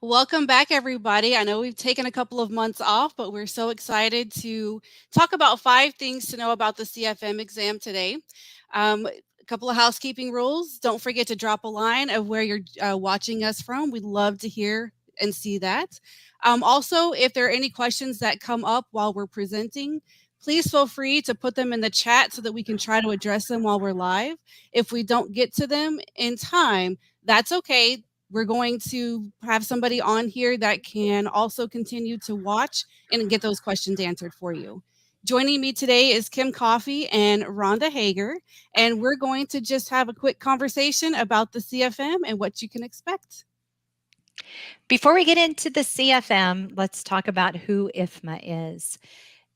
Welcome back, everybody. I know we've taken a couple of months off, but we're so excited to talk about 5 things to know about the CFM exam today. A couple of housekeeping rules. Don't forget to drop a line of where you're watching us from. We'd love to hear and see that. Also, if there are any questions that come up while we're presenting, please feel free to put them in the chat so that we can try to address them while we're live. If we don't get to them in time, that's okay. We're going to have somebody on here that can also continue to watch and get those questions answered for you. Joining me today is Kim Coffey and Rhonda Hager, and we're going to just have a quick conversation about the CFM and what you can expect. Before we get into the CFM, let's talk about who IFMA is.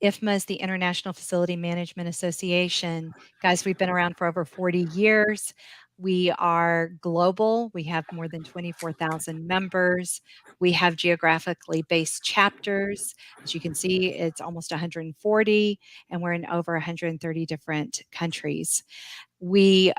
IFMA is the International Facility Management Association. Guys, we've been around for over 40 years. We are global. We have more than 24,000 members. We have geographically based chapters. As you can see, it's almost 140, and we're in over 130 different countries. We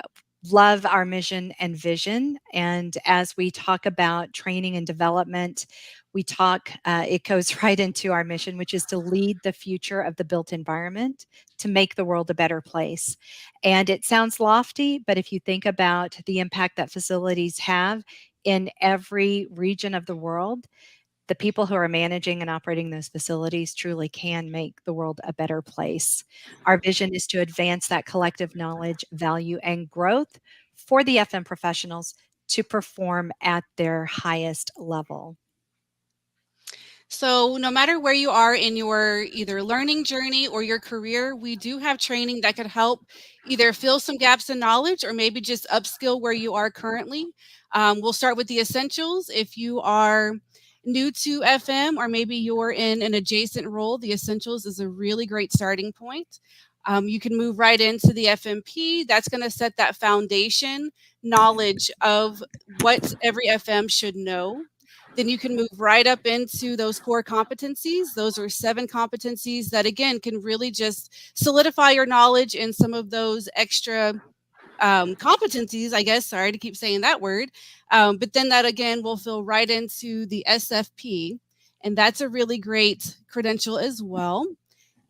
love our mission and vision. And as we talk about training and development, it goes right into our mission, which is to lead the future of the built environment to make the world a better place. And it sounds lofty, but if you think about the impact that facilities have in every region of the world, the people who are managing and operating those facilities truly can make the world a better place. Our vision is to advance that collective knowledge, value, and growth for the FM professionals to perform at their highest level. So, no matter where you are in your either learning journey or your career, we do have training that could help either fill some gaps in knowledge or maybe just upskill where you are currently. We'll start with the essentials. If you are new to FM or maybe you're in an adjacent role, the essentials is a really great starting point. You can move right into the FMP. That's going to set that foundation knowledge of what every FM should know. Then you can move right up into those core competencies. Those are 7 competencies that, again, can really just solidify your knowledge in some of those extra competencies, I guess. Sorry to keep saying that word. But then that, again, will fill right into the SFP. And that's a really great credential as well.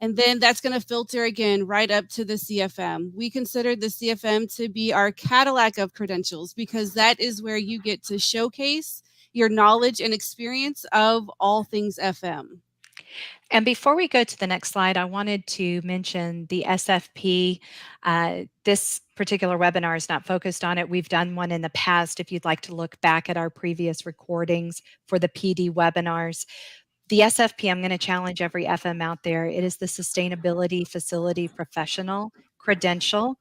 And then that's going to filter again right up to the CFM. We consider the CFM to be our Cadillac of credentials because that is where you get to showcase your knowledge and experience of all things FM. And before we go to the next slide, I wanted to mention the SFP. This particular webinar is not focused on it. We've done one in the past if you'd like to look back at our previous recordings for the PD webinars. The SFP, I'm going to challenge every FM out there. It is the Sustainability Facility Professional credential.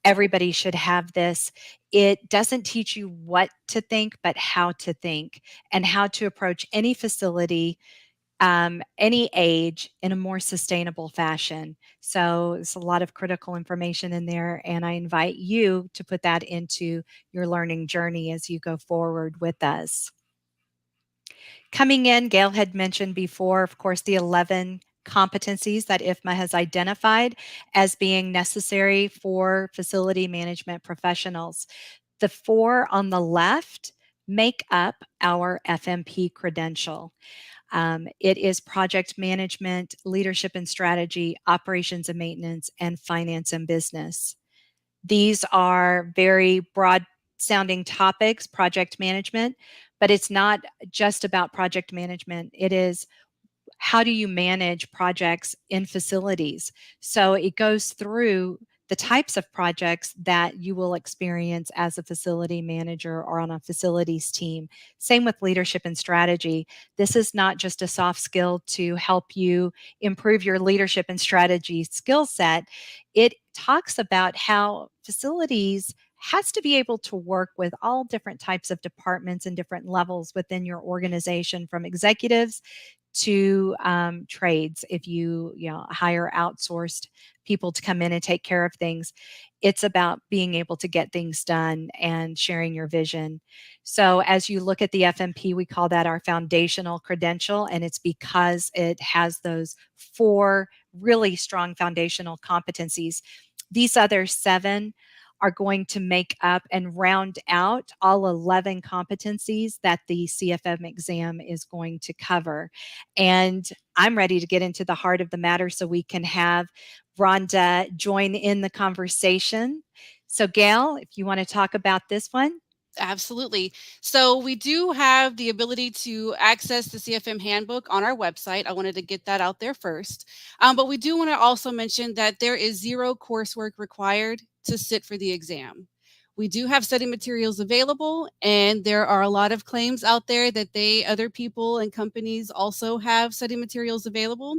Everybody should have this. It doesn't teach you what to think, but how to think and how to approach any facility, any age in a more sustainable fashion. So there's a lot of critical information in there, and I invite you to put that into your learning journey as you go forward with us. Coming in, Gail had mentioned before, of course, the 11 competencies that IFMA has identified as being necessary for facility management professionals. The 4 on the left make up our FMP credential. It is project management, leadership and strategy, operations and maintenance, and finance and business. These are very broad sounding topics, project management, but it's not just about project management. It is how do you manage projects in facilities? So it goes through the types of projects that you will experience as a facility manager or on a facilities team. Same with leadership and strategy. This is not just a soft skill to help you improve your leadership and strategy skill set. It talks about how facilities has to be able to work with all different types of departments and different levels within your organization, from executives to trades. If you hire outsourced people to come in and take care of things, it's about being able to get things done and sharing your vision. So as you look at the FMP, we call that our foundational credential, and it's because it has those 4 really strong foundational competencies. These other 7 are going to make up and round out all 11 competencies that the CFM exam is going to cover. And I'm ready to get into the heart of the matter so we can have Rhonda join in the conversation. So Gail, if you want to talk about this one. Absolutely. So we do have the ability to access the CFM handbook on our website. I wanted to get that out there first. But we do want to also mention that there is zero coursework required to sit for the exam. We do have study materials available, and there are a lot of claims out there that other people and companies also have study materials available.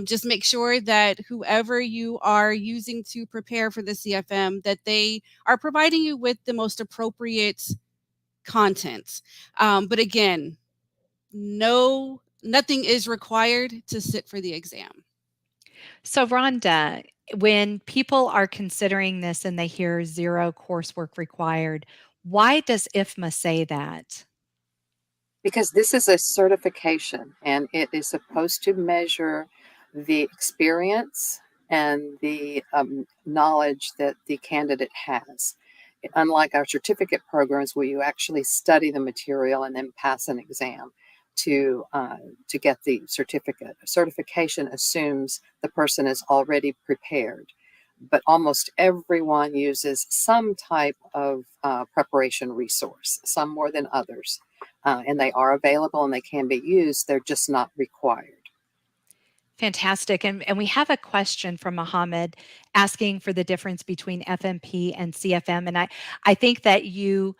Just make sure that whoever you are using to prepare for the CFM, that they are providing you with the most appropriate content. But again, nothing is required to sit for the exam. So Rhonda, when people are considering this and they hear zero coursework required, why does IFMA say that? Because this is a certification and it is supposed to measure the experience and the knowledge that the candidate has. Unlike our certificate programs where you actually study the material and then pass an exam to get the certificate. Certification assumes the person is already prepared, but almost everyone uses some type of preparation resource, some more than others. And they are available and they can be used. They're just not required. Fantastic. And we have a question from Mohammed asking for the difference between FMP and CFM. And I think that you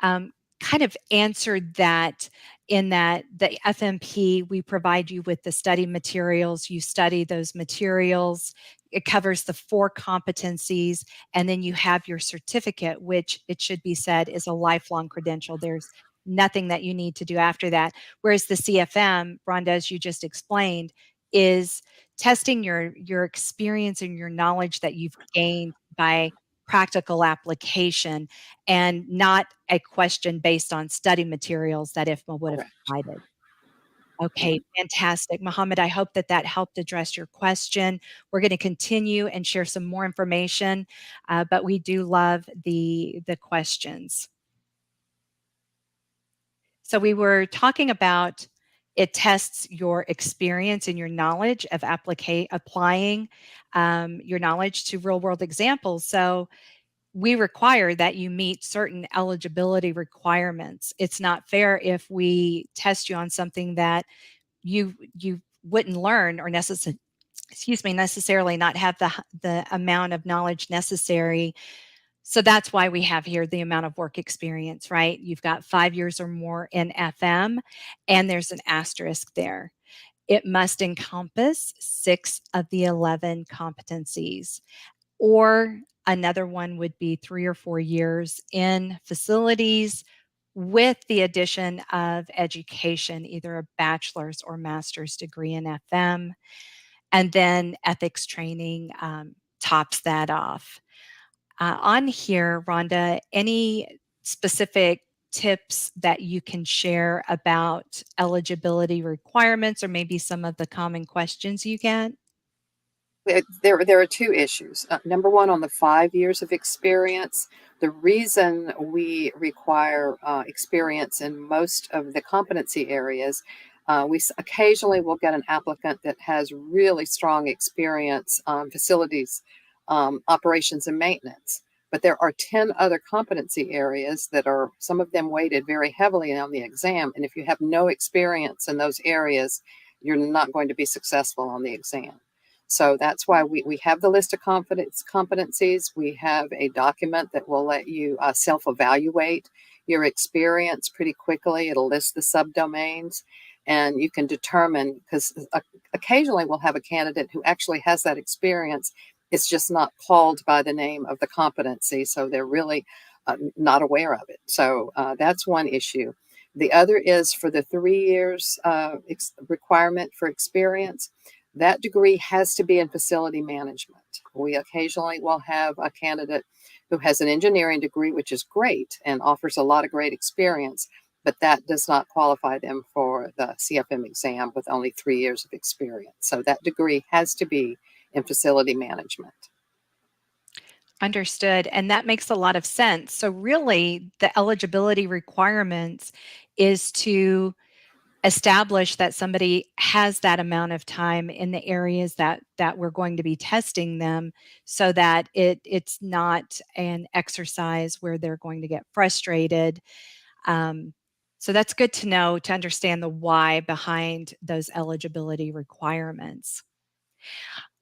kind of answered that in that the FMP, we provide you with the study materials, you study those materials, it covers the 4 competencies, and then you have your certificate, which it should be said is a lifelong credential. There's nothing that you need to do after that. Whereas the CFM, Rhonda, as you just explained, is testing your experience and your knowledge that you've gained by practical application and not a question based on study materials that IFMA would have Correct. provided. Okay, fantastic. Mohammed, I hope that that helped address your question. We're going to continue and share some more information, but we do love the questions. So we were talking about it tests your experience and your knowledge of applying your knowledge to real world examples. So we require that you meet certain eligibility requirements. It's not fair if we test you on something that you wouldn't learn or necessarily not have the amount of knowledge necessary. So that's why we have here the amount of work experience, right? You've got 5 years or more in FM, and there's an asterisk there. It must encompass 6 of the 11 competencies. Or another one would be 3 or 4 years in facilities with the addition of education, either a bachelor's or master's degree in FM. And then ethics training tops that off. On here, Rhonda, any specific tips that you can share about eligibility requirements or maybe some of the common questions you get? There are 2 issues. Number one, on the 5 years of experience, the reason we require experience in most of the competency areas, we occasionally will get an applicant that has really strong experience on facilities, operations, and maintenance. But there are 10 other competency areas that are, some of them weighted very heavily on the exam. And if you have no experience in those areas, you're not going to be successful on the exam. So that's why we have the list of competencies. We have a document that will let you self-evaluate your experience pretty quickly. It'll list the subdomains, and you can determine, because occasionally we'll have a candidate who actually has that experience. It's just not called by the name of the competency, so they're really not aware of it. So that's one issue. The other is for the 3 years requirement for experience. That degree has to be in facility management. We occasionally will have a candidate who has an engineering degree, which is great and offers a lot of great experience, but that does not qualify them for the CFM exam with only 3 years of experience. So that degree has to be in facility management. Understood. And that makes a lot of sense. So really, the eligibility requirements is to establish that somebody has that amount of time in the areas that we're going to be testing them, so that it's not an exercise where they're going to get frustrated. Um, so that's good to know, to understand the why behind those eligibility requirements.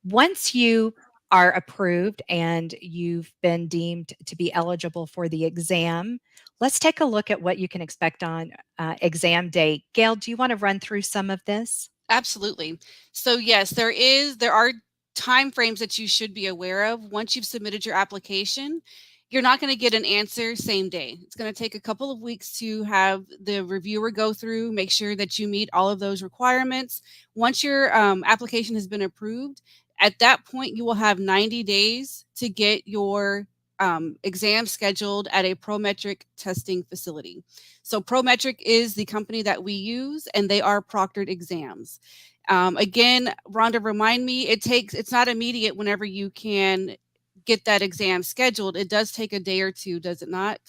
Once you are approved and you've been deemed to be eligible for the exam, let's take a look at what you can expect on exam day. Gail, do you want to run through some of this? Absolutely. So yes, there are time frames that you should be aware of. Once you've submitted your application, you're not going to get an answer same day. It's going to take a couple of weeks to have the reviewer go through, make sure that you meet all of those requirements. Once your application has been approved, at that point, you will have 90 days to get your exam scheduled at a Prometric testing facility. So Prometric is the company that we use, and they are proctored exams. Again, Rhonda, remind me, it's not immediate whenever you can get that exam scheduled. It does take a day or two, does it not?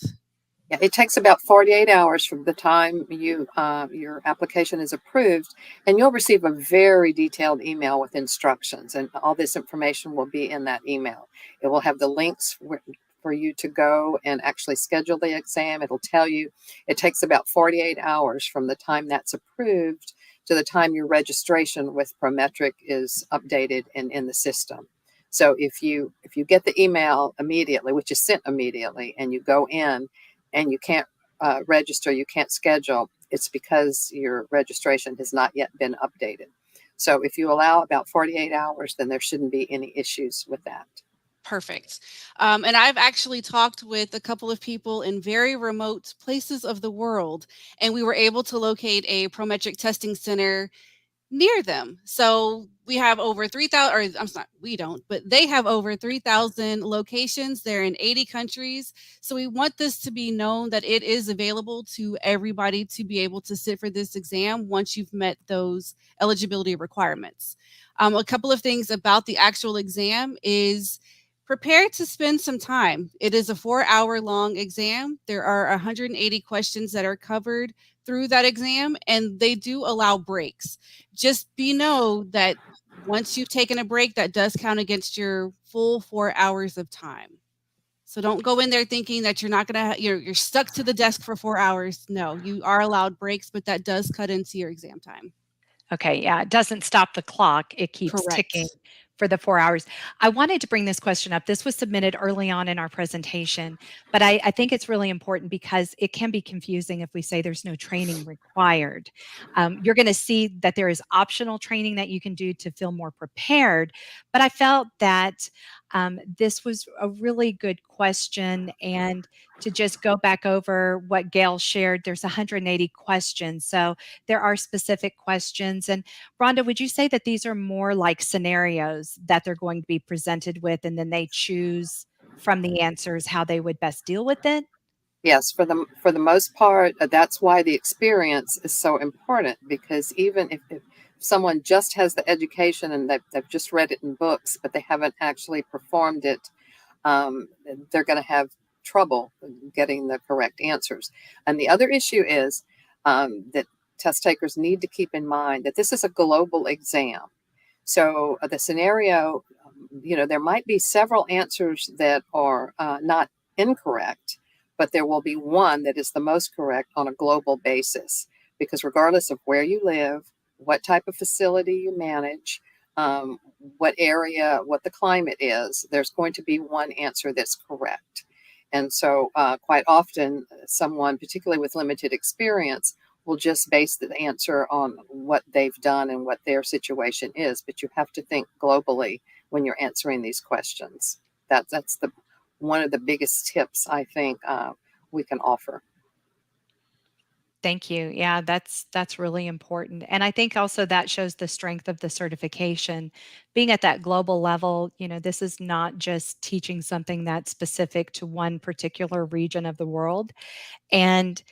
Yeah, it takes about 48 hours from the time your application is approved, and you'll receive a very detailed email with instructions, and all this information will be in that email. It will have the links for you to go and actually schedule the exam. It'll tell you it takes about 48 hours from the time that's approved to the time your registration with Prometric is updated and in the system. So if you get the email immediately, which is sent immediately, and you go in and you can't register, you can't schedule, it's because your registration has not yet been updated. So if you allow about 48 hours, then there shouldn't be any issues with that. Perfect. And I've actually talked with a couple of people in very remote places of the world, and we were able to locate a Prometric testing center near them. So we have over 3,000, or I'm sorry, we don't, but they have over 3,000 locations. They're in 80 countries. So we want this to be known that it is available to everybody to be able to sit for this exam once you've met those eligibility requirements. A couple of things about the actual exam is prepare to spend some time. It is a 4-hour long exam. There are 180 questions that are covered through that exam, and they do allow breaks. Just know that once you've taken a break, that does count against your full 4 hours of time. So don't go in there thinking that you're not going to, you're stuck to the desk for 4 hours. No, you are allowed breaks, but that does cut into your exam time. Okay, yeah, it doesn't stop the clock. It keeps ticking Correct. for the 4 hours. I wanted to bring this question up. This was submitted early on in our presentation, but I think it's really important because it can be confusing if we say there's no training required. You're going to see that there is optional training that you can do to feel more prepared, but I felt that this was a really good question, and to just go back over what Gail shared, there's 180 questions. So there are specific questions. And Rhonda, would you say that these are more like scenarios that they're going to be presented with, and then they choose from the answers how they would best deal with it? Yes, for the most part, that's why the experience is so important, because even if someone just has the education and they've just read it in books, but they haven't actually performed it, um, they're going to have trouble getting the correct answers. And the other issue is that test takers need to keep in mind that this is a global exam. So the scenario, there might be several answers that are not incorrect, but there will be one that is the most correct on a global basis. Because regardless of where you live, what type of facility you manage, what area, what the climate is, there's going to be one answer that's correct. And so, quite often, someone, particularly with limited experience, will just base the answer on what they've done and what their situation is. But you have to think globally when you're answering these questions. That's the one of the biggest tips I think we can offer. Thank you. Yeah, that's really important. And I think also that shows the strength of the certification. Being at that global level, this is not just teaching something that's specific to one particular region of the world. And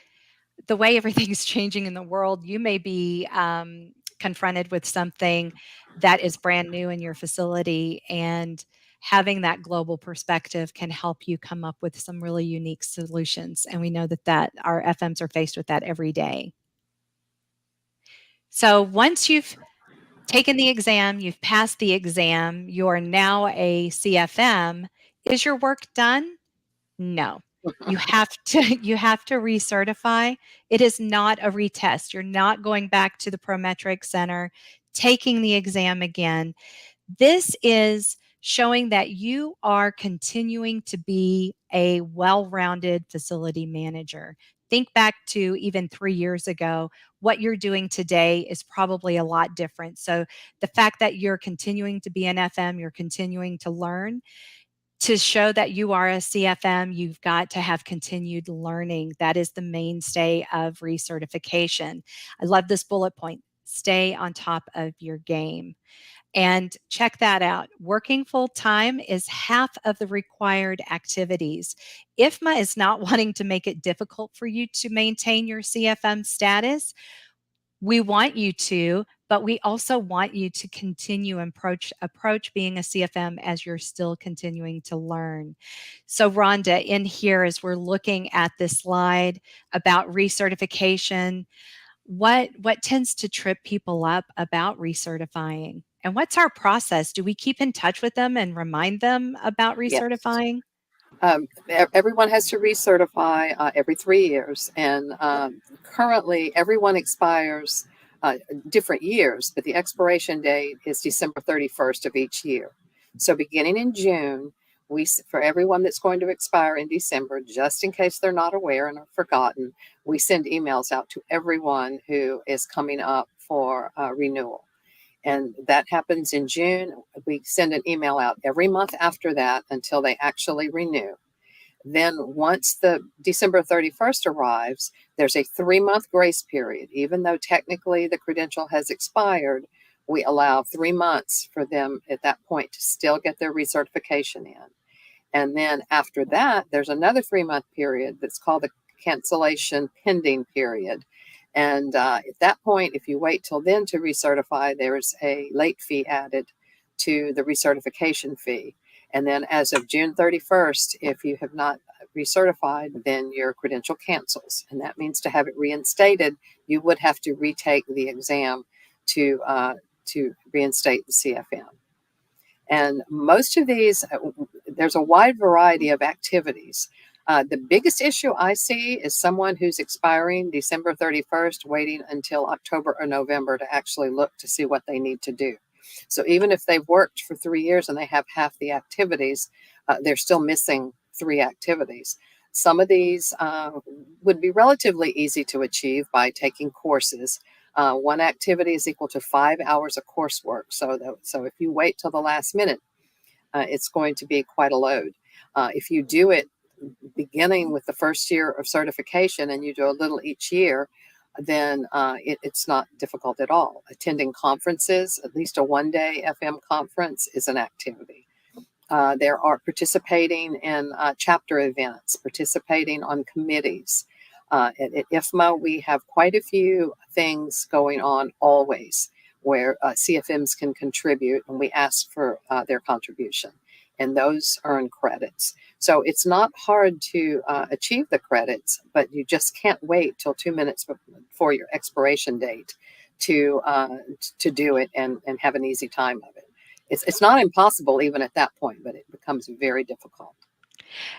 the way everything's changing in the world, you may be confronted with something that is brand new in your facility, and having that global perspective can help you come up with some really unique solutions. And we know that our FMs are faced with that every day. So once you've taken the exam, you've passed the exam, you are now a CFM. Is your work done? No. You have to recertify. It is not a retest. You're not going back to the Prometric Center, taking the exam again. This is showing that you are continuing to be a well-rounded facility manager. Think back to even 3 years ago. What you're doing today is probably a lot different. So the fact that you're continuing to be an FM, you're continuing to learn, to show that you are a CFM, you've got to have continued learning. That is the mainstay of recertification. I love this bullet point. Stay on top of your game. And check that out. Working full time is half of the required activities. IFMA is not wanting to make it difficult for you to maintain your CFM status. We want you to, but we also want you to continue and approach being a CFM as you're still continuing to learn. So Rhonda, in here, as we're looking at this slide about recertification, what tends to trip people up about recertifying? And what's our process? Do we keep in touch with them and remind them about Yes. recertifying? Everyone has to recertify every 3 years, and currently everyone expires different years, but the expiration date is December 31st of each year. So beginning in June, for everyone that's going to expire in December, just in case they're not aware and are forgotten, we send emails out to everyone who is coming up for renewal. And that happens in June. We send an email out every month after that until they actually renew. Then once the December 31st arrives, there's a 3-month grace period. Even though technically the credential has expired, we allow 3 months for them at that point to still get their recertification in. And then after that, there's another 3-month period that's called the cancellation pending period. And at that point, if you wait till then to recertify, there's a late fee added to the recertification fee. And then as of June 31st, if you have not recertified, then your credential cancels. And that means to have it reinstated, you would have to retake the exam to reinstate the CFM. And most of these, there's a wide variety of activities. The biggest issue I see is someone who's expiring December 31st, waiting until October or November to actually look to see what they need to do. So even if they've worked for 3 years and they have half the activities, they're still missing 3 activities. Some of these would be relatively easy to achieve by taking courses. One activity is equal to 5 hours of coursework. So if you wait till the last minute, it's going to be quite a load. If you do it beginning with the first year of certification and you do a little each year, then it's not difficult at all. Attending conferences, at least a 1-day FM conference, is an activity. There are participating in chapter events, participating on committees. At IFMA, we have quite a few things going on always where CFMs can contribute, and we ask for their contribution. And those earn credits. So it's not hard to achieve the credits, but you just can't wait till 2 minutes before your expiration date to do it and have an easy time of it. It's not impossible even at that point, but it becomes very difficult.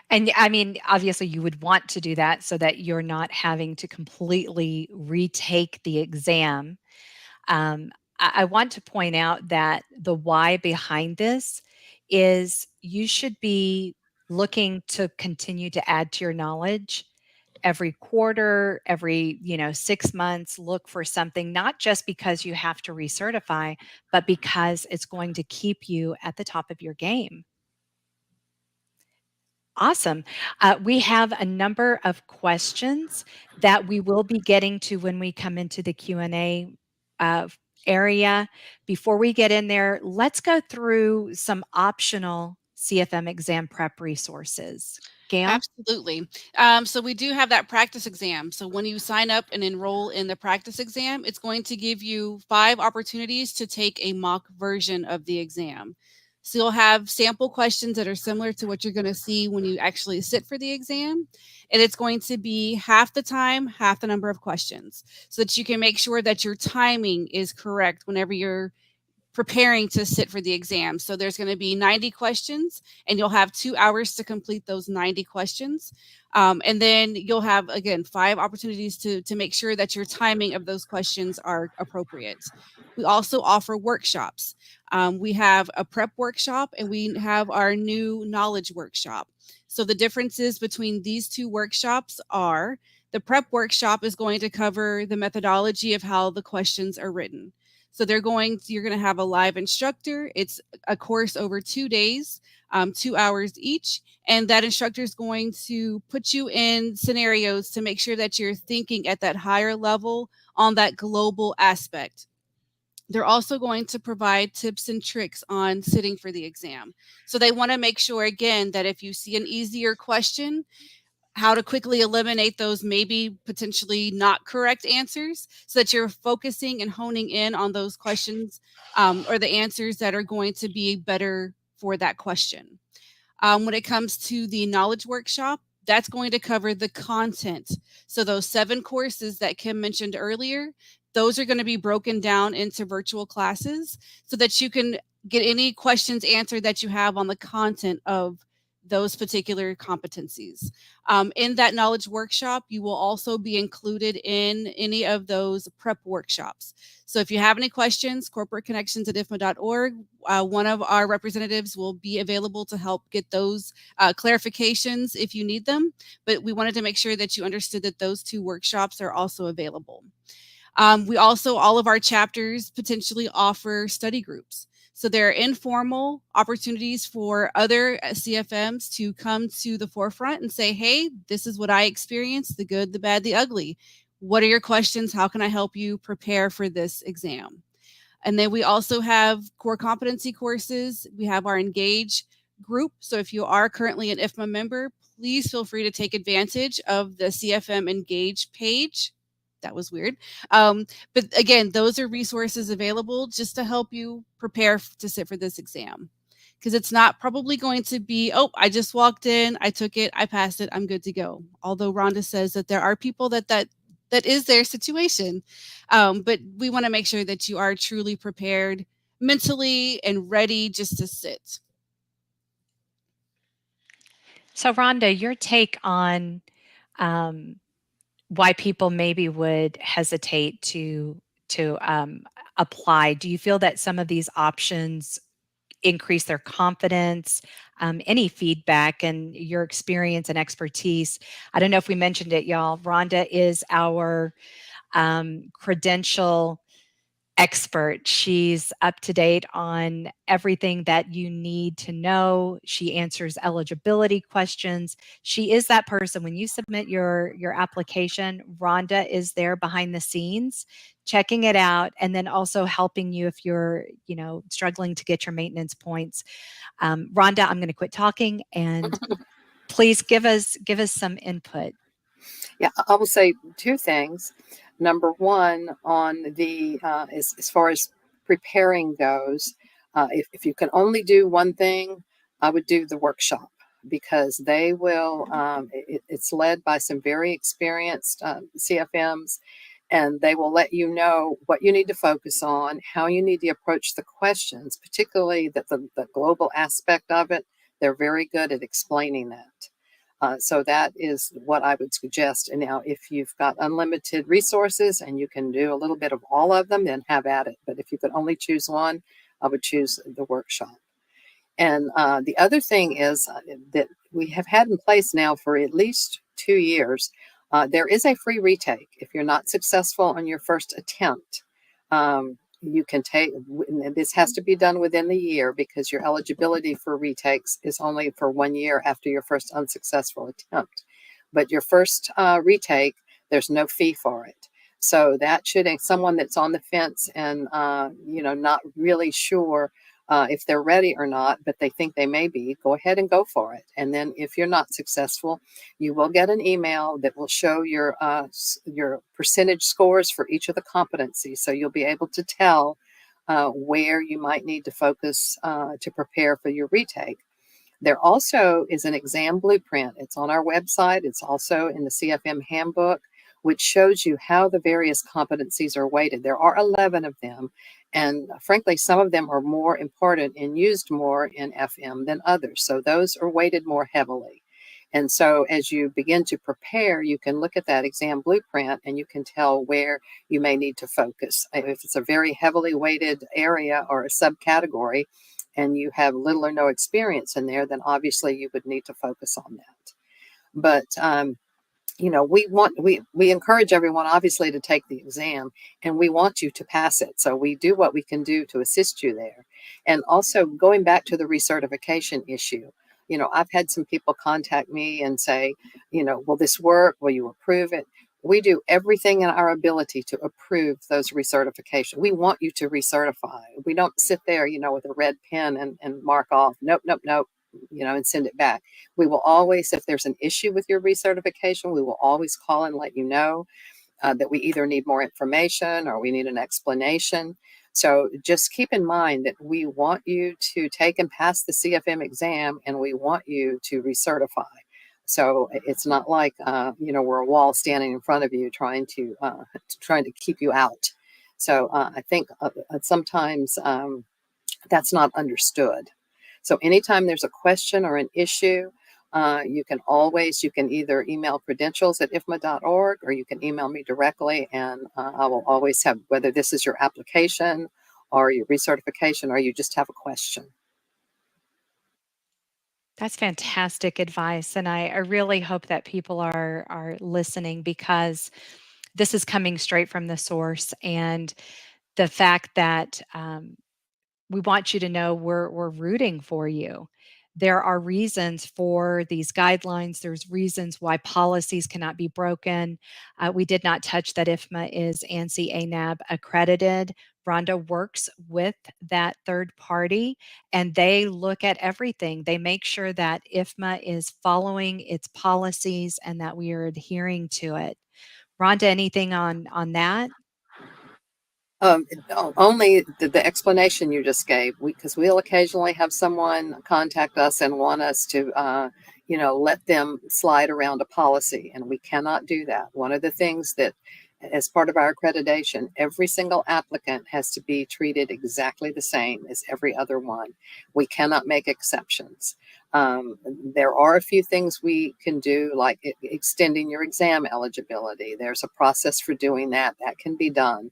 And I mean, obviously, you would want to do that so that you're not having to completely retake the exam. I want to point out that the why behind this is you should be looking to continue to add to your knowledge every quarter, every 6 months. Look for something, not just because you have to recertify, but because it's going to keep you at the top of your game. Awesome. We have a number of questions that we will be getting to when we come into the Q&A area. Before we get in there, let's go through some optional CFM exam prep resources. Gail? Absolutely. So we do have that practice exam. So when you sign up and enroll in the practice exam, it's going to give you 5 opportunities to take a mock version of the exam. So you'll have sample questions that are similar to what you're going to see when you actually sit for the exam. And it's going to be half the time, half the number of questions, so that you can make sure that your timing is correct whenever you're preparing to sit for the exam. So there's going to be 90 questions, and you'll have 2 hours to complete those 90 questions. And then you'll have, again, 5 opportunities to make sure that your timing of those questions are appropriate. We also offer workshops. We have a prep workshop, and we have our new knowledge workshop. So the differences between these 2 workshops are: the prep workshop is going to cover the methodology of how the questions are written. So you're going to have a live instructor. It's a course over 2 days, 2 hours each. And that instructor is going to put you in scenarios to make sure that you're thinking at that higher level on that global aspect. They're also going to provide tips and tricks on sitting for the exam. So they want to make sure, again, that if you see an easier question, how to quickly eliminate those maybe potentially not correct answers, so that you're focusing and honing in on those questions, or the answers that are going to be better for that question. When it comes to the knowledge workshop, that's going to cover the content. So those 7 courses that Kim mentioned earlier, those are going to be broken down into virtual classes so that you can get any questions answered that you have on the content of those particular competencies. In that knowledge workshop, you will also be included in any of those prep workshops. So if you have any questions, corporateconnections@ifma.org, one of our representatives will be available to help get those clarifications if you need them. But we wanted to make sure that you understood that those 2 workshops are also available. We also, all of our chapters potentially offer study groups. So there are informal opportunities for other CFMs to come to the forefront and say, hey, this is what I experienced, the good, the bad, the ugly. What are your questions? How can I help you prepare for this exam? And then we also have core competency courses. We have our Engage group. So if you are currently an IFMA member, please feel free to take advantage of the CFM Engage page. That was weird. But again, those are resources available just to help you prepare to sit for this exam. Because it's not probably going to be, oh, I just walked in, I took it, I passed it, I'm good to go. Although Rhonda says that there are people that is their situation. But we want to make sure that you are truly prepared mentally and ready just to sit. So, Rhonda, your take on why people maybe would hesitate to apply. Do you feel that some of these options increase their confidence? Any feedback and your experience and expertise? I don't know if we mentioned it, y'all. Rhonda is our credential expert. She's up to date on everything that you need to know. She answers eligibility questions. She is that person when you submit your application. Rhonda is there behind the scenes checking it out, and then also helping you if you're struggling to get your maintenance points. Rhonda, I'm going to quit talking and please give us some input. Yeah, I will say 2 things. Number one, on the as far as preparing goes, if you can only do one thing, I would do the workshop, because they will. It's led by some very experienced CFMs, and they will let you know what you need to focus on, how you need to approach the questions, particularly the global aspect of it. They're very good at explaining that. So that is what I would suggest. And now, if you've got unlimited resources and you can do a little bit of all of them, then have at it. But if you could only choose one, I would choose the workshop. And the other thing is that we have had in place now for at least 2 years. There is a free retake if you're not successful on your first attempt. You can take, this has to be done within the year, because your eligibility for retakes is only for 1 year after your first unsuccessful attempt. But your first retake, there's no fee for it. So that should, someone that's on the fence and not really sure if they're ready or not, but they think they may be, go ahead and go for it. And then if you're not successful, you will get an email that will show your percentage scores for each of the competencies. So you'll be able to tell where you might need to focus to prepare for your retake. There also is an exam blueprint. It's on our website. It's also in the CFM handbook, which shows you how the various competencies are weighted. There are 11 of them, and frankly, some of them are more important and used more in FM than others. So those are weighted more heavily. And so as you begin to prepare, you can look at that exam blueprint and you can tell where you may need to focus. If it's a very heavily weighted area or a subcategory, and you have little or no experience in there, then obviously you would need to focus on that. But we encourage everyone obviously to take the exam, and we want you to pass it. So we do what we can do to assist you there. And also going back to the recertification issue, I've had some people contact me and say, will this work? Will you approve it? We do everything in our ability to approve those recertification. We want you to recertify. We don't sit there, with a red pen and mark off, nope, nope, nope, and send it back. We will always, if there's an issue with your recertification, we will always call and let you know that we either need more information or we need an explanation. So just keep in mind that we want you to take and pass the CFM exam, and we want you to recertify. So it's not like we're a wall standing in front of you trying to keep you out. So I think sometimes that's not understood. So anytime there's a question or an issue, you can either email credentials@ifma.org, or you can email me directly, and I will always have, whether this is your application or your recertification or you just have a question. That's fantastic advice, and I really hope that people are listening, because this is coming straight from the source, and the fact that we want you to know we're rooting for you. There are reasons for these guidelines. There's reasons why policies cannot be broken. We did not touch that IFMA is ANSI ANAB accredited. Rhonda works with that third party, and they look at everything. They make sure that IFMA is following its policies and that we are adhering to it. Rhonda, anything on that? Only the explanation you just gave, because we'll occasionally have someone contact us and want us to, let them slide around a policy, and we cannot do that. One of the things that, as part of our accreditation, every single applicant has to be treated exactly the same as every other one. We cannot make exceptions. There are a few things we can do, like extending your exam eligibility. There's a process for doing that. That can be done.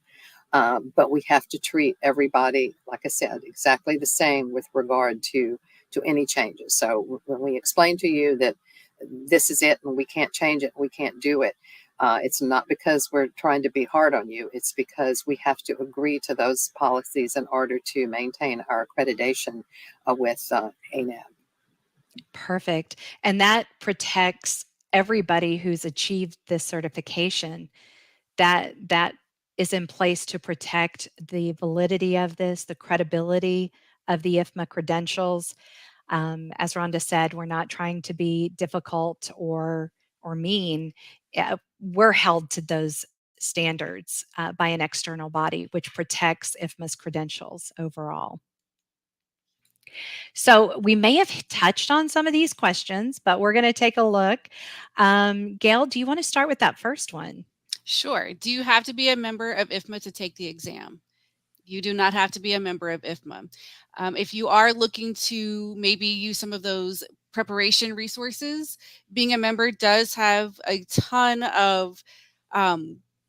But we have to treat everybody, like I said, exactly the same with regard to any changes. So when we explain to you that this is it and we can't change it, we can't do it, it's not because we're trying to be hard on you. It's because we have to agree to those policies in order to maintain our accreditation with ANAB. Perfect. And that protects everybody who's achieved this certification. That is in place to protect the validity of this, the credibility of the IFMA credentials. As Rhonda said, we're not trying to be difficult or mean. We're held to those standards by an external body, which protects IFMA's credentials overall. So we may have touched on some of these questions, but we're going to take a look. Gail, do you want to start with that first one? Sure. Do you have to be a member of IFMA to take the exam? You do not have to be a member of IFMA. If you are looking to maybe use some of those preparation resources, being a member does have a ton of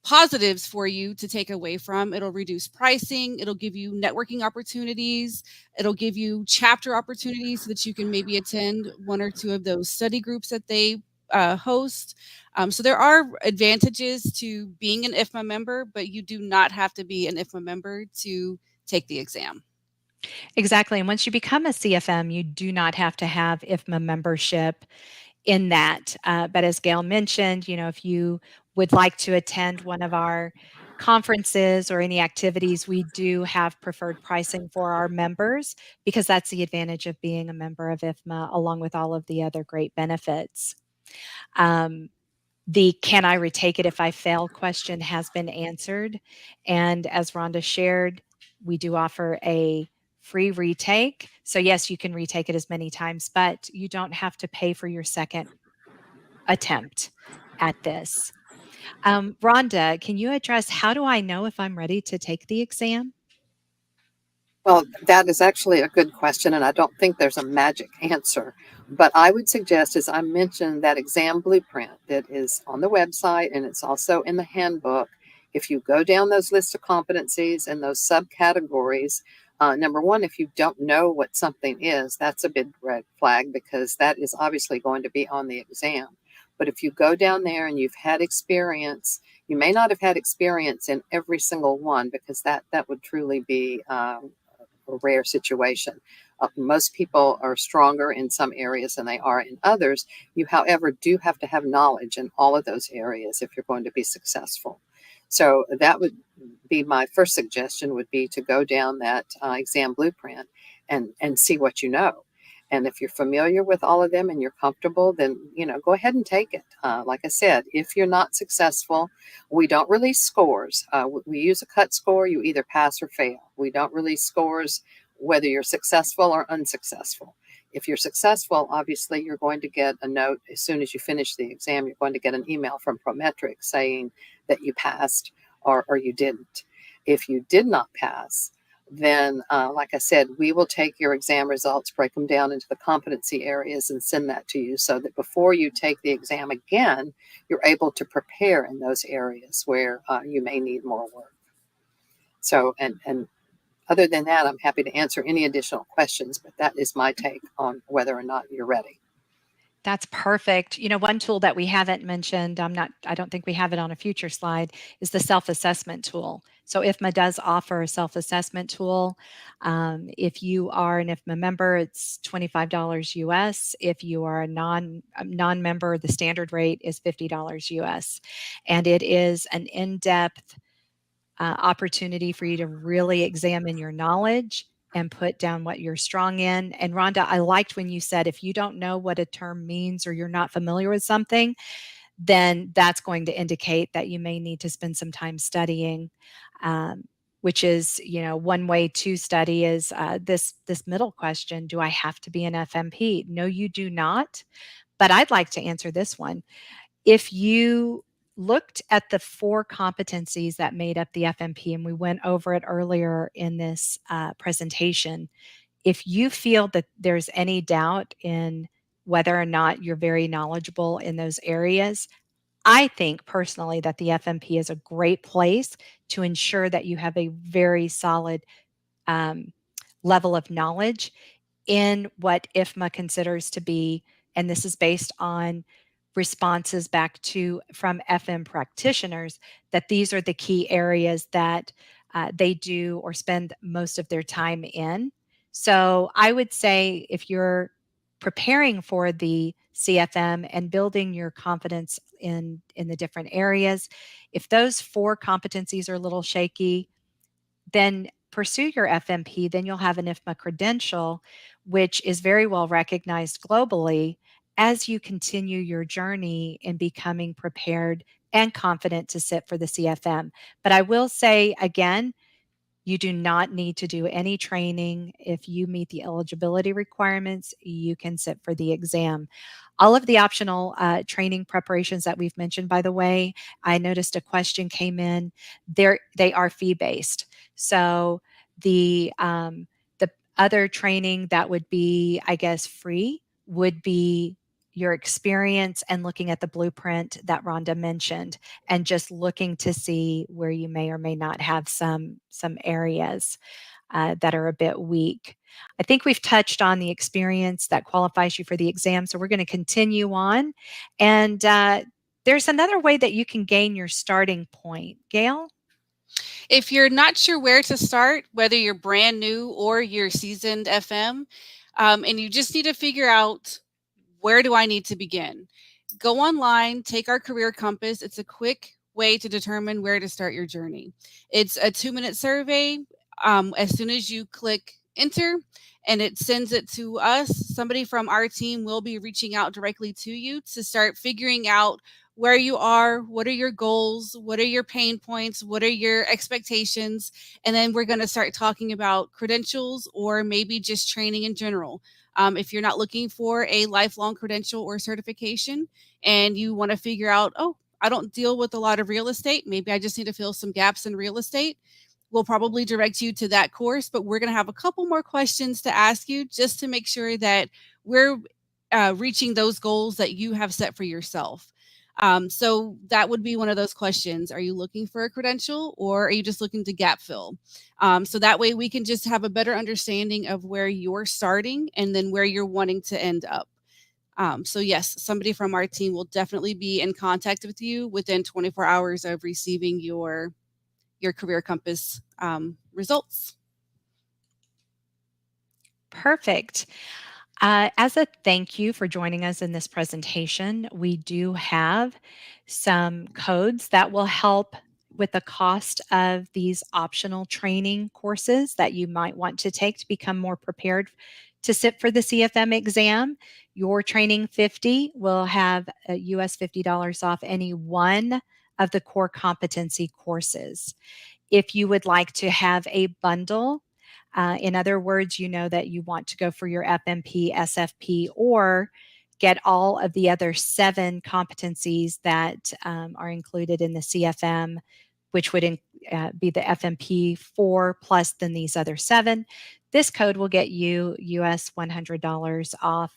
positives for you to take away from. It'll reduce pricing. It'll give you networking opportunities. It'll give you chapter opportunities so that you can maybe attend one or two of those study groups that they host. So there are advantages to being an IFMA member, but you do not have to be an IFMA member to take the exam. Exactly. And once you become a CFM, you do not have to have IFMA membership in that. But as Gail mentioned, if you would like to attend one of our conferences or any activities, we do have preferred pricing for our members, because that's the advantage of being a member of IFMA, along with all of the other great benefits. The "can I retake it if I fail" question has been answered. And as Rhonda shared, We do offer a free retake. So yes, you can retake it as many times, but you don't have to pay for your second attempt at this. Rhonda, can you address how do I know if I'm ready to take the exam? Well, that is actually a good question, and I don't think there's a magic answer. But I would suggest, as I mentioned, that exam blueprint that is on the website and it's also in the handbook. If you go down those lists of competencies and those subcategories, number one, if you don't know what something is, that's a big red flag because that is obviously going to be on the exam. But if you go down there and you've had experience, you may not have had experience in every single one because that would truly be a rare situation. Most people are stronger in some areas than they are in others. You, however, do have to have knowledge in all of those areas if you're going to be successful. So that would be my first suggestion would be to go down that exam blueprint and see what you know. And if you're familiar with all of them and you're comfortable, then, go ahead and take it. Like I said, if you're not successful, we don't release scores. We use a cut score. You either pass or fail. We don't release scores whether you're successful or unsuccessful. If you're successful, obviously you're going to get a note as soon as you finish the exam. You're going to get an email from Prometric saying that you passed or you didn't. If you did not pass, then, like I said, we will take your exam results, break them down into the competency areas, and send that to you so that before you take the exam again, you're able to prepare in those areas where you may need more work. So, and other than that, I'm happy to answer any additional questions, but that is my take on whether or not you're ready. That's perfect. One tool that we haven't mentioned, I don't think we have it on a future slide, is the self-assessment tool. So IFMA does offer a self-assessment tool. If you are an IFMA member, it's $25 US. If you are a non-member, the standard rate is $50 US. And it is an in-depth opportunity for you to really examine your knowledge and put down what you're strong in. And Rhonda, I liked when you said if you don't know what a term means or you're not familiar with something, then that's going to indicate that you may need to spend some time studying. Which is, one way to study is this middle question: do I have to be an FMP? No, you do not. But I'd like to answer this one. If you looked at the 4 competencies that made up the FMP, and we went over it earlier in this presentation, if you feel that there's any doubt in whether or not you're very knowledgeable in those areas, I think personally that the FMP is a great place to ensure that you have a very solid um, level of knowledge in what IFMA considers to be, and this is based on responses back to from FM practitioners, that these are the key areas that they do or spend most of their time in. So I would say if you're preparing for the CFM and building your confidence in the different areas, if those 4 competencies are a little shaky, then pursue your FMP. Then you'll have an IFMA credential, which is very well recognized globally as you continue your journey in becoming prepared and confident to sit for the CFM. But I will say again, you do not need to do any training. If you meet the eligibility requirements, you can sit for the exam. All of the optional training preparations that we've mentioned, by the way, I noticed a question came in. They are fee-based. So the other training that would be, I guess, free would be your experience and looking at the blueprint that Rhonda mentioned, and just looking to see where you may or may not have some areas that are a bit weak. I think we've touched on the experience that qualifies you for the exam, so we're going to continue on. And there's another way that you can gain your starting point. Gail? If you're not sure where to start, whether you're brand new or you're seasoned FM, and you just need to figure out where do I need to begin, go online, take our career compass. It's a quick way to determine where to start your journey. It's a 2-minute survey. As soon as you click enter and it sends it to us, somebody from our team will be reaching out directly to you to start figuring out where you are, what are your goals, what are your pain points, what are your expectations, and then we're going to start talking about credentials or maybe just training in general. If you're not looking for a lifelong credential or certification and you want to figure out, oh, I don't deal with a lot of real estate, maybe I just need to fill some gaps in real estate, we'll probably direct you to that course, but we're going to have a couple more questions to ask you just to make sure that we're reaching those goals that you have set for yourself. So that would be one of those questions. Are you looking for a credential or are you just looking to gap fill? So that way we can just have a better understanding of where you're starting and then where you're wanting to end up. So yes, somebody from our team will definitely be in contact with you within 24 hours of receiving your Career Compass results. Perfect. As a thank you for joining us in this presentation, we do have some codes that will help with the cost of these optional training courses that you might want to take to become more prepared to sit for the CFM exam. Your training 50 will have a US $50 off any one of the core competency courses. If you would like to have a bundle, in other words, you know that you want to go for your FMP, SFP, or get all of the other 7 competencies that are included in the CFM, which would be the FMP 4 plus then these other 7. This code will get you US $100 off.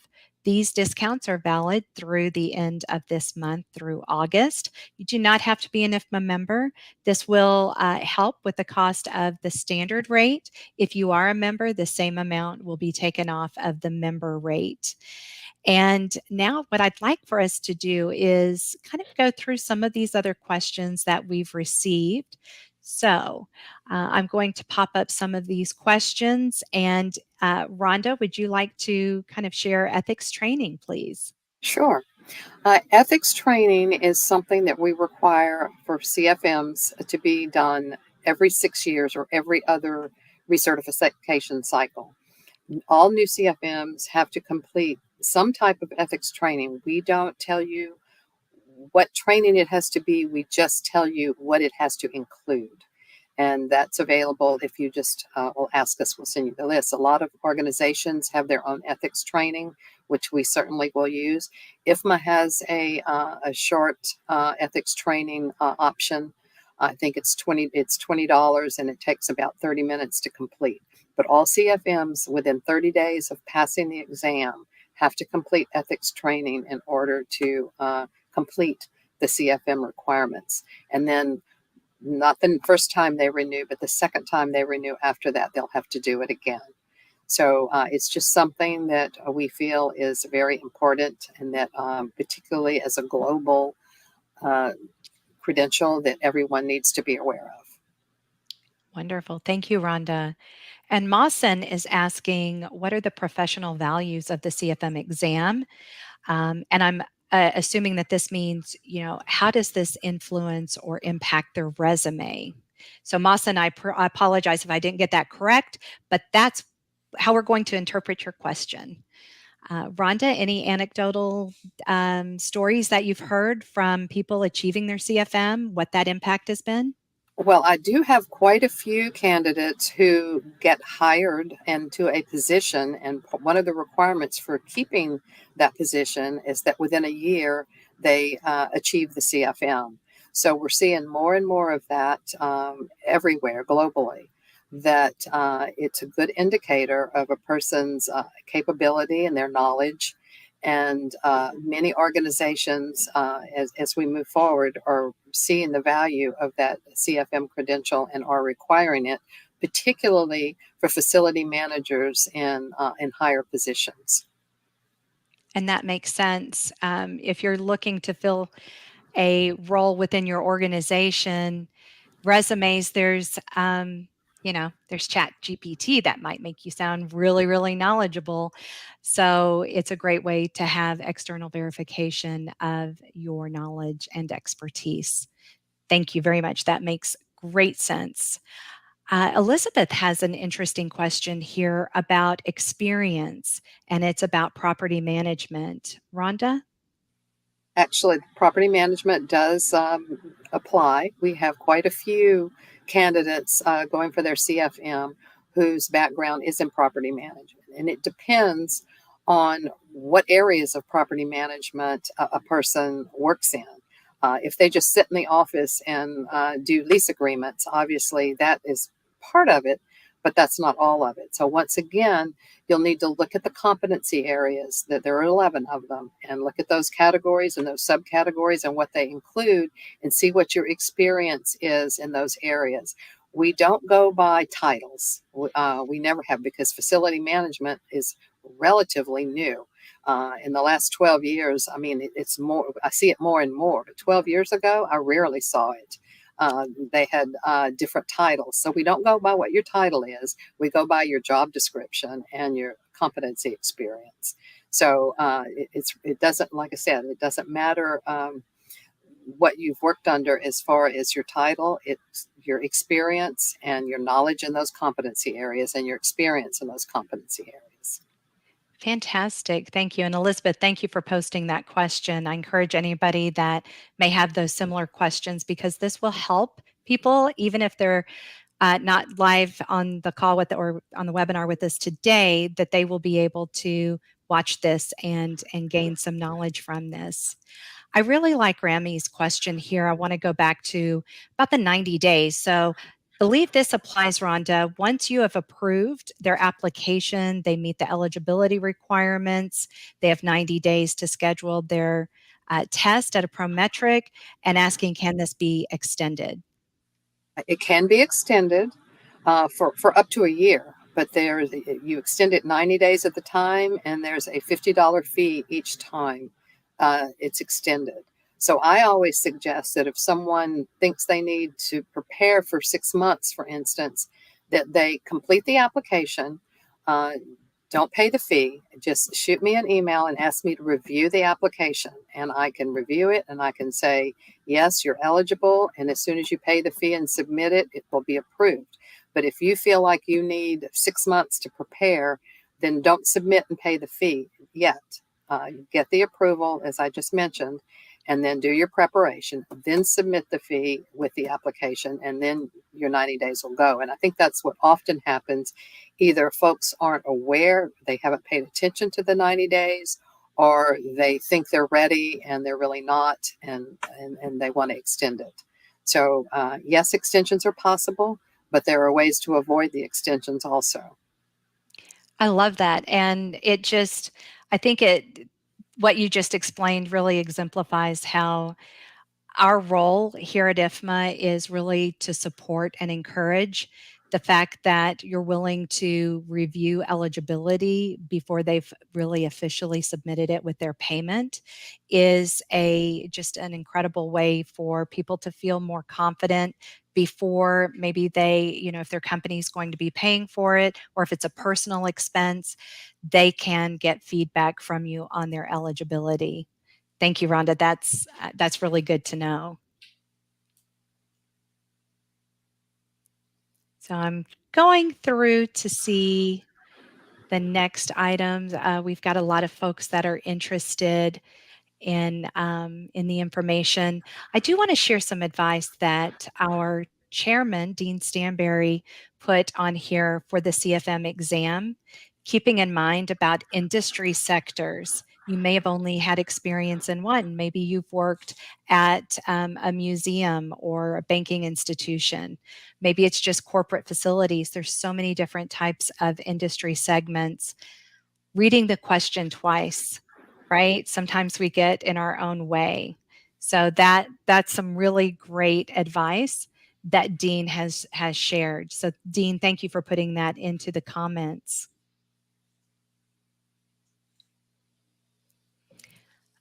These discounts are valid through the end of this month through August. You do not have to be an IFMA member. This will help with the cost of the standard rate. If you are a member, the same amount will be taken off of the member rate. And now what I'd like for us to do is kind of go through some of these other questions that we've received. So I'm going to pop up some of these questions. And Rhonda, would you like to kind of share ethics training, please? Sure. Ethics training is something that we require for CFMs to be done every 6 years or every other recertification cycle. All new CFMs have to complete some type of ethics training. We don't tell you what training it has to be, we just tell you what it has to include. And that's available if you just will ask us, we'll send you the list. A lot of organizations have their own ethics training, which we certainly will use. IFMA has a short ethics training option. I think it's $20 and it takes about 30 minutes to complete. But all CFMs within 30 days of passing the exam have to complete ethics training in order to complete the CFM requirements. And then not the first time they renew, but the second time they renew after that, they'll have to do it again. So it's just something that we feel is very important, and that particularly as a global credential that everyone needs to be aware of. Wonderful. Thank you, Rhonda. And Mawson is asking, what are the professional values of the CFM exam? And I'm assuming that this means, how does this influence or impact their resume? So Mawson, I apologize if I didn't get that correct, but that's how we're going to interpret your question. Rhonda, any anecdotal stories that you've heard from people achieving their CFM, what that impact has been? Well, I do have quite a few candidates who get hired into a position, and one of the requirements for keeping that position is that within a year they achieve the CFM. So we're seeing more and more of that everywhere globally. That it's a good indicator of a person's capability and their knowledge. And many organizations, as we move forward, are seeing the value of that CFM credential and are requiring it, particularly for facility managers in higher positions. And that makes sense. If you're looking to fill a role within your organization, resumes, there's Chat GPT that might make you sound really, really knowledgeable. So it's a great way to have external verification of your knowledge and expertise. Thank you very much. That makes great sense. Elizabeth has an interesting question here about experience, and it's about property management. Rhonda? Actually, property management does apply. We have quite a few candidates going for their CFM whose background is in property management. And it depends on what areas of property management a person works in. If they just sit in the office and do lease agreements, obviously that is part of it, but that's not all of it. So, once again, you'll need to look at the competency areas, that there are 11 of them, and look at those categories and those subcategories and what they include, and see what your experience is in those areas. We don't go by titles. We never have, because facility management is relatively new. In the last 12 years, I mean, it's more, I see it more and more, but 12 years ago, I rarely saw it. They had different titles. So we don't go by what your title is. We go by your job description and your competency experience. So it doesn't, like I said, it doesn't matter what you've worked under as far as your title. It's your experience and your knowledge in those competency areas and your experience in those competency areas. Fantastic. Thank you. And Elizabeth, thank you for posting that question. I encourage anybody that may have those similar questions, because this will help people, even if they're not live on the call with or on the webinar with us today, that they will be able to watch this and gain some knowledge from this. I really like Rami's question here. I want to go back to about the 90 days. So I believe this applies, Rhonda. Once you have approved their application, they meet the eligibility requirements, they have 90 days to schedule their test at a Prometric, and asking, can this be extended? It can be extended for up to a year, but you extend it 90 days at the time, and there's a $50 fee each time it's extended. So I always suggest that if someone thinks they need to prepare for 6 months, for instance, that they complete the application. Don't pay the fee. Just shoot me an email and ask me to review the application, and I can review it, and I can say, yes, you're eligible. And as soon as you pay the fee and submit it, it will be approved. But if you feel like you need 6 months to prepare, then don't submit and pay the fee yet. Get the approval, as I just mentioned, and then do your preparation, then submit the fee with the application, and then your 90 days will go. And I think that's what often happens. Either folks aren't aware, they haven't paid attention to the 90 days, or they think they're ready and they're really not, and they want to extend it. So yes, extensions are possible, but there are ways to avoid the extensions also. I love that. And I think what you just explained really exemplifies how our role here at IFMA is really to support and encourage the fact that you're willing to review eligibility before they've really officially submitted it with their payment is just an incredible way for people to feel more confident before maybe if their company is going to be paying for it, or if it's a personal expense, they can get feedback from you on their eligibility. Thank you, Rhonda. That's really good to know. So I'm going through to see the next items. We've got a lot of folks that are interested in the information. I do want to share some advice that our chairman, Dean Stanberry, put on here for the CFM exam, keeping in mind about industry sectors. You may have only had experience in one. Maybe you've worked at a museum or a banking institution. Maybe it's just corporate facilities. There's so many different types of industry segments. Reading the question twice, right? Sometimes we get in our own way. So that's some really great advice that Dean has shared. So Dean, thank you for putting that into the comments.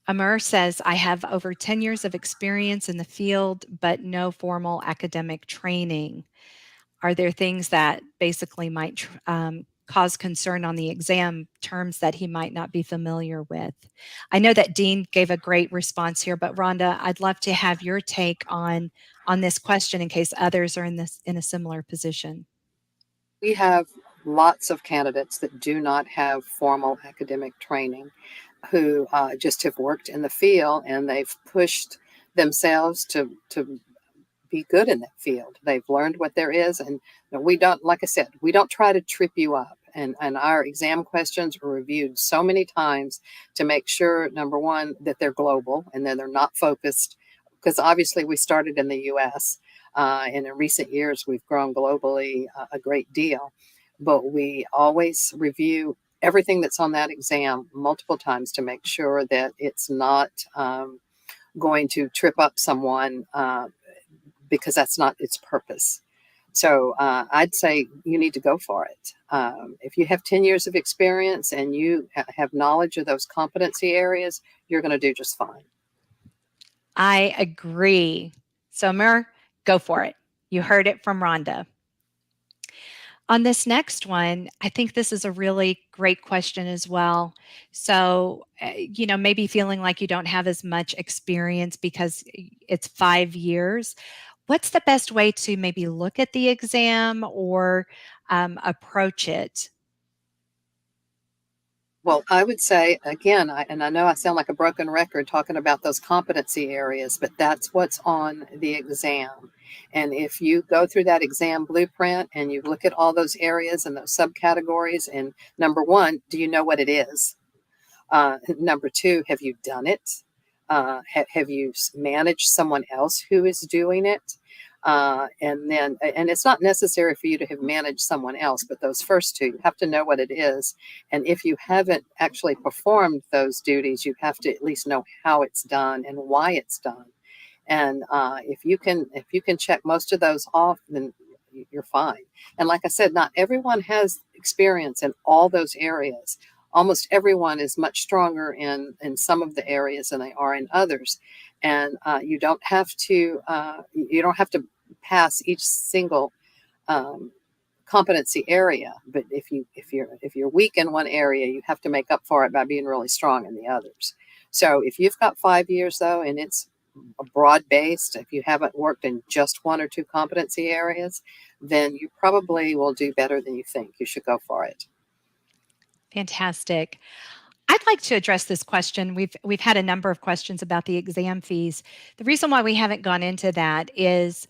Amur says, I have over 10 years of experience in the field, but no formal academic training. Are there things that basically might cause concern on the exam, terms that he might not be familiar with? I know that Dean gave a great response here, but Rhonda, I'd love to have your take on this question in case others are in a similar position. We have lots of candidates that do not have formal academic training. who just have worked in the field and they've pushed themselves to be good in that field. They've learned what there is, and we don't, like I said, we don't try to trip you up. And our exam questions are reviewed so many times to make sure, number one, that they're global and that they're not focused, because obviously we started in the U.S. And in recent years we've grown globally a great deal, but we always review everything that's on that exam multiple times to make sure that it's not going to trip up someone, because that's not its purpose. So I'd say you need to go for it. If you have 10 years of experience and you have knowledge of those competency areas, you're going to do just fine. I agree. Summer, go for it. You heard it from Rhonda. On this next one, I think this is a really great question as well. So, maybe feeling like you don't have as much experience because it's 5 years. What's the best way to maybe look at the exam or approach it? Well, I would say, again, and I know I sound like a broken record talking about those competency areas, but that's what's on the exam. And if you go through that exam blueprint and you look at all those areas and those subcategories, and number one, do you know what it is? Number two, have you done it? Have you managed someone else who is doing it? And it's not necessary for you to have managed someone else, but those first two, you have to know what it is. And if you haven't actually performed those duties, you have to at least know how it's done and why it's done. And if you can check most of those off, then you're fine. And like I said, not everyone has experience in all those areas. Almost everyone is much stronger in some of the areas than they are in others. And you don't have to pass each single competency area. But if you're weak in one area, you have to make up for it by being really strong in the others. So if you've got 5 years though, and it's broad based, if you haven't worked in just one or two competency areas, then you probably will do better than you think. You should go for it. Fantastic. I'd like to address this question. We've had a number of questions about the exam fees. The reason why we haven't gone into that is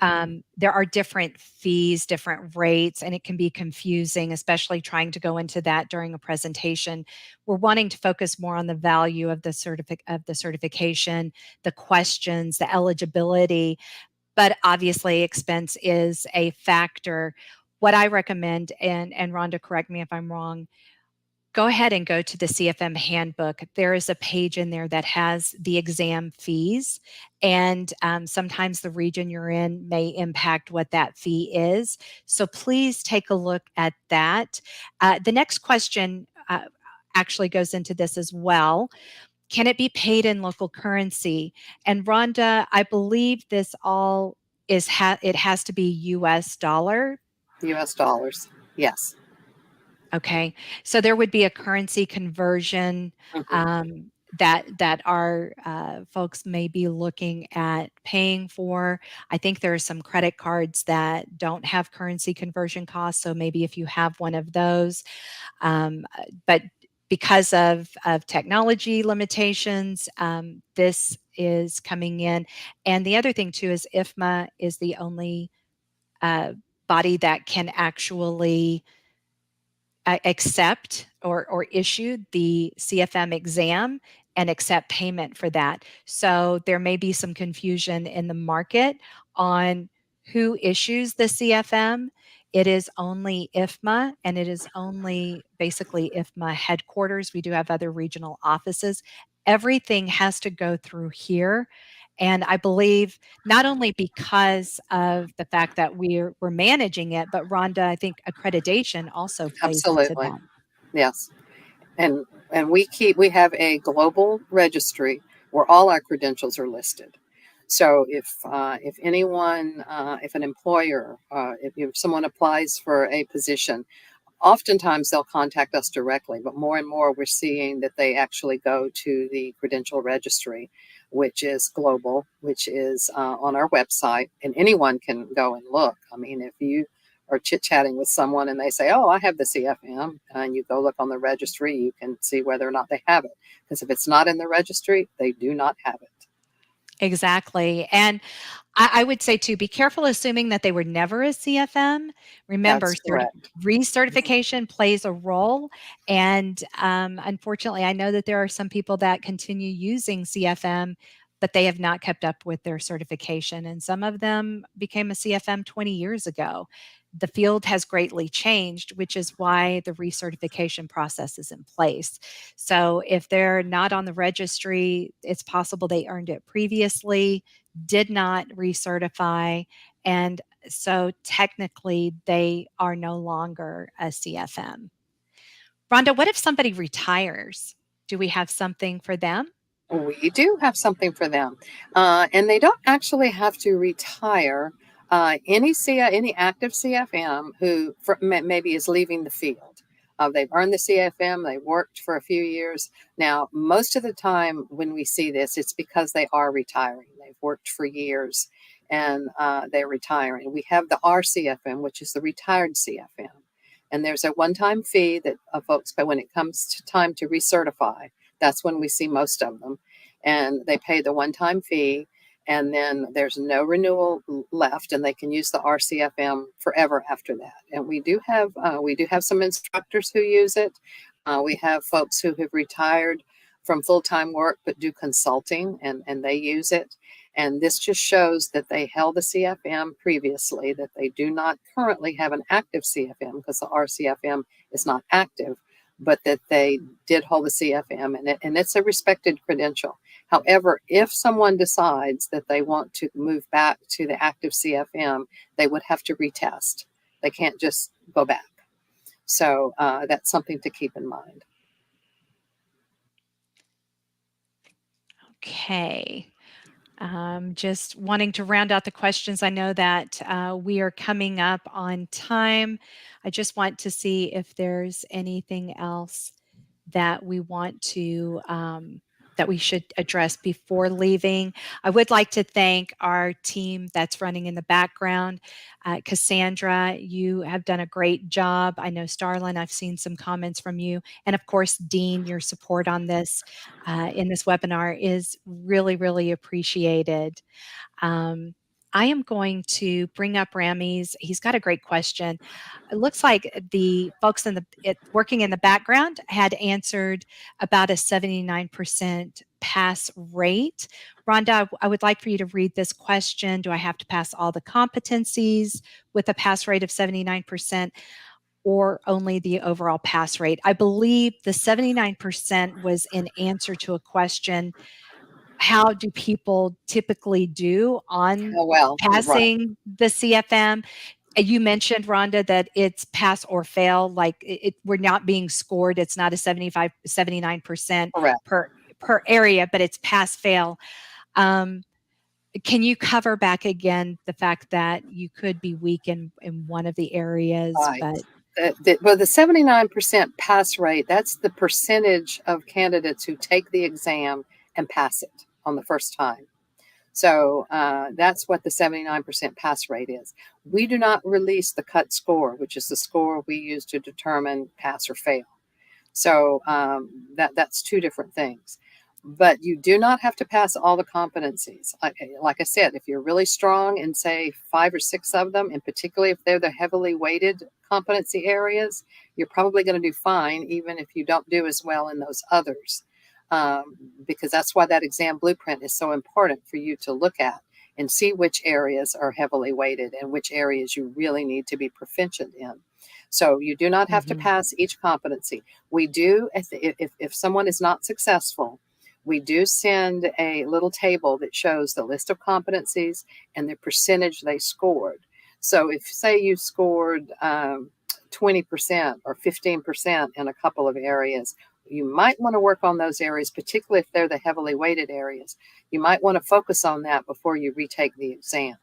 there are different fees, different rates, and it can be confusing, especially trying to go into that during a presentation. We're wanting to focus more on the value of the certification, the questions, the eligibility, but obviously expense is a factor. What I recommend, and Rhonda, correct me if I'm wrong, go ahead and go to the CFM handbook. There is a page in there that has the exam fees, and sometimes the region you're in may impact what that fee is. So please take a look at that. The next question actually goes into this as well. Can it be paid in local currency? And Rhonda, I believe this all it has to be US dollar. US dollars, yes. Okay, so there would be a currency conversion that our folks may be looking at paying for. I think there are some credit cards that don't have currency conversion costs, so maybe if you have one of those, but because of technology limitations, this is coming in. And the other thing too is IFMA is the only body that can actually accept or issue the CFM exam and accept payment for that. So there may be some confusion in the market on who issues the CFM. It is only IFMA, and it is only basically IFMA headquarters. We do have other regional offices. Everything has to go through here. And I believe not only because of the fact that we're managing it, but Rhonda, I think accreditation also plays into Absolutely, that. yes. And we have a global registry where all our credentials are listed. So if anyone, if an employer, if someone applies for a position, oftentimes they'll contact us directly, but more and more we're seeing that they actually go to the credential registry, which is global, which is on our website, and anyone can go and look. I mean, if you or chit-chatting with someone and they say, oh, I have the CFM, and you go look on the registry, you can see whether or not they have it. Because if it's not in the registry, they do not have it. Exactly. And I would say too, be careful assuming that they were never a CFM. Remember, That's correct. recertification plays a role. And unfortunately, I know that there are some people that continue using CFM, but they have not kept up with their certification. And some of them became a CFM 20 years ago. The field has greatly changed, which is why the recertification process is in place. So if they're not on the registry, it's possible they earned it previously, did not recertify, and so technically they are no longer a CFM. Rhonda, what if somebody retires? Do we have something for them? We do have something for them, and they don't actually have to retire. Any active CFM who maybe is leaving the field, they've earned the CFM, they worked for a few years. Now, most of the time when we see this, it's because they are retiring. They've worked for years, and they're retiring. We have the RCFM, which is the retired CFM, and there's a one-time fee that folks pay when it comes to time to recertify. That's when we see most of them. And they pay the one-time fee, and then there's no renewal left, and they can use the RCFM forever after that. And we do have some instructors who use it. We have folks who have retired from full-time work but do consulting, and they use it. And this just shows that they held the CFM previously, that they do not currently have an active CFM because the RCFM is not active, but that they did hold the CFM, and it's a respected credential. However, if someone decides that they want to move back to the active CFM, they would have to retest. They can't just go back. So that's something to keep in mind. Okay. Just wanting to round out the questions. I know that we are coming up on time. I just want to see if there's anything else that we want to that we should address before leaving. I would like to thank our team that's running in the background. Cassandra, you have done a great job. I know Starlin, I've seen some comments from you. And of course, Dean, your support on this in this webinar is really, really appreciated. I am going to bring up Rami's. He's got a great question. It looks like the folks working in the background had answered about a 79% pass rate. Rhonda, I would like for you to read this question. Do I have to pass all the competencies with a pass rate of 79%? Or only the overall pass rate? I believe the 79% was in answer to a question. How do people typically do on Well, right. passing the CFM? You mentioned, Rhonda, that it's pass or fail, like we're not being scored. It's not a 79% Correct. per area, but it's pass fail. Can you cover back again the fact that you could be weak in one of the areas, Right. but Well, the 79% pass rate, that's the percentage of candidates who take the exam and pass it on the first time. So that's what the 79% pass rate is. We do not release the cut score, which is the score we use to determine pass or fail. So that's two different things. But you do not have to pass all the competencies. Like I said, if you're really strong in, say, 5 or 6 of them, and particularly if they're the heavily weighted competency areas, you're probably going to do fine, even if you don't do as well in those others. Because that's why that exam blueprint is so important for you to look at and see which areas are heavily weighted and which areas you really need to be proficient in. So you do not have to pass each competency. We do, if someone is not successful, we do send a little table that shows the list of competencies and the percentage they scored. So if, say, you scored 20% or 15% in a couple of areas, you might want to work on those areas, particularly if they're the heavily weighted areas. You might want to focus on that before you retake the exam.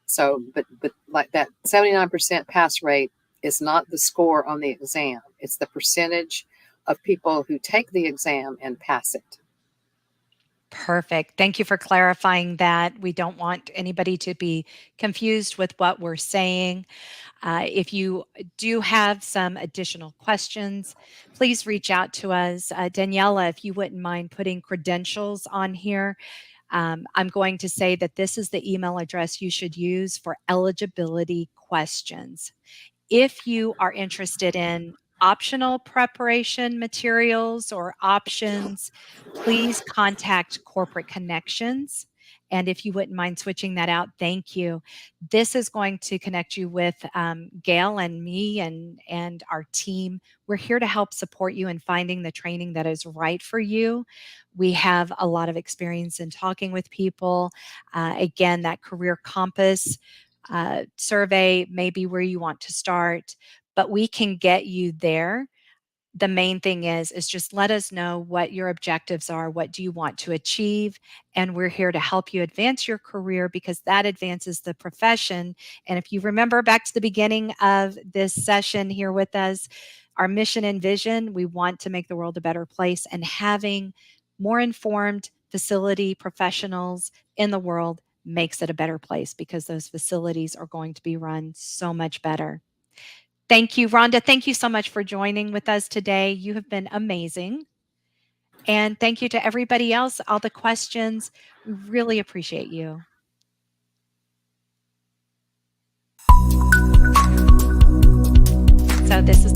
So, but like that 79% pass rate is not the score on the exam. It's the percentage of people who take the exam and pass it. Perfect. Thank you for clarifying that. We don't want anybody to be confused with what we're saying. If you do have some additional questions, please reach out to us. Daniela, if you wouldn't mind putting credentials on here. I'm going to say that this is the email address you should use for eligibility questions. If you are interested in optional preparation materials or options, please contact Corporate Connections. And if you wouldn't mind switching that out, thank you. This is going to connect you with Gail and me and our team. We're here to help support you in finding the training that is right for you. We have a lot of experience in talking with people. Again, that career compass survey may be where you want to start, but we can get you there. The main thing is just let us know what your objectives are, what do you want to achieve, and we're here to help you advance your career because that advances the profession. And if you remember back to the beginning of this session here with us, our mission and vision, we want to make the world a better place, and having more informed facility professionals in the world makes it a better place because those facilities are going to be run so much better. Thank you, Rhonda. Thank you so much for joining with us today. You have been amazing. And thank you to everybody else, all the questions. We really appreciate you. So this is